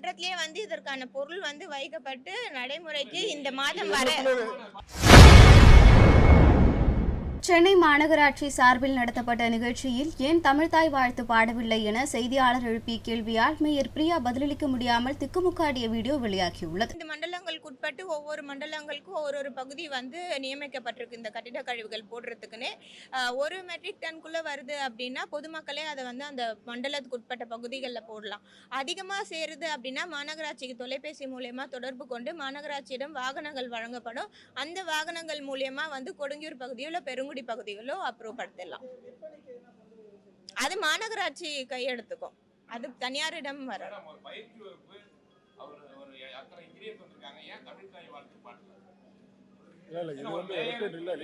மன்றத்திலே வந்து இதற்கான பொருள் வந்து வைக்கப்பட்டு நடைமுறைக்கு இந்த மாதம் வர சென்னை மாநகராட்சி சார்பில் நடத்தப்பட்ட நிகழ்ச்சியில் ஏன் தமிழ்தாய் வாழ்த்து பாடவில்லை என செய்தியாளர் எழுப்பிய கேள்வியால் மேயர் பிரியா பதிலளிக்க முடியாமல் திக்குமுக்காடிய வீடியோ வெளியாகியுள்ளது. இந்த மண்டலங்களுக்கு உட்பட்டு ஒவ்வொரு மண்டலங்களுக்கும் ஒரு பகுதி வந்து நியமிக்கப்பட்டிருக்கு இந்த கட்டிட கழிவுகள் போடுறதுக்குன்னு. 1 மெட்ரிக் டன்குள்ள வருது அப்படின்னா பொதுமக்களே அதை வந்து அந்த மண்டலத்துக்கு உட்பட்ட பகுதிகளில் போடலாம். அதிகமாக சேருது அப்படின்னா மாநகராட்சிக்கு தொலைபேசி மூலயமா தொடர்பு கொண்டு மாநகராட்சியிடம் வாகனங்கள் வழங்கப்படும். அந்த வாகனங்கள் மூலியமா வந்து கொடுங்கியூர் பகுதியோ இல்லை பெருங்குடி பகுதிகளோ அப்ரூவ் படுத்தலாம். அது மாநகராட்சி கையெடுத்துக்கும், அது தனியாரிடம் வரும்.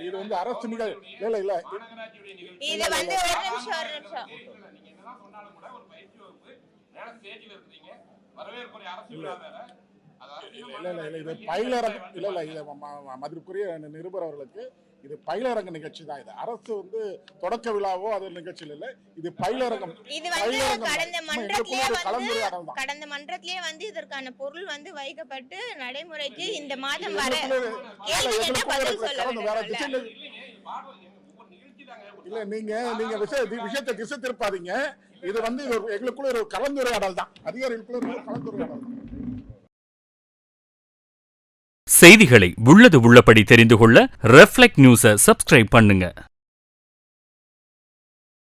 இது வந்து அரசு நிகழ்வு இல்ல இது வந்து ஒரு நிமிஷம் இது பயிலரங்கு இல்ல இது மதிப்புக்குரிய நிருபர் அவர்களுக்கு இது பயிலரங்க நிகழ்ச்சி தான். இது அரசு வந்து தொடக்க விழாவோ அது நிகழ்ச்சியில் இல்ல, இது பயிலரங்கம். இது வந்து கடந்த மன்றத்திலே வந்து இதற்கான பொருள் வந்து வைக்கப்பட்டு நடைமுறைக்கு இந்த மாதம் வர இல்ல. நீங்க விஷயத்தை திசை திருப்பாதீங்க. இது வந்து எங்களுக்குள்ள ஒரு கலந்துரையாடல் தான், அதிகாரிகளுக்குள்ள ஒரு கலந்துரையாடல் தான். செய்திகளை உள்ளது உள்ளபடி தெரிந்து கொள்ள ரெஃப்ளெக்ட் நியூஸை சப்ஸ்கிரைப் பண்ணுங்க.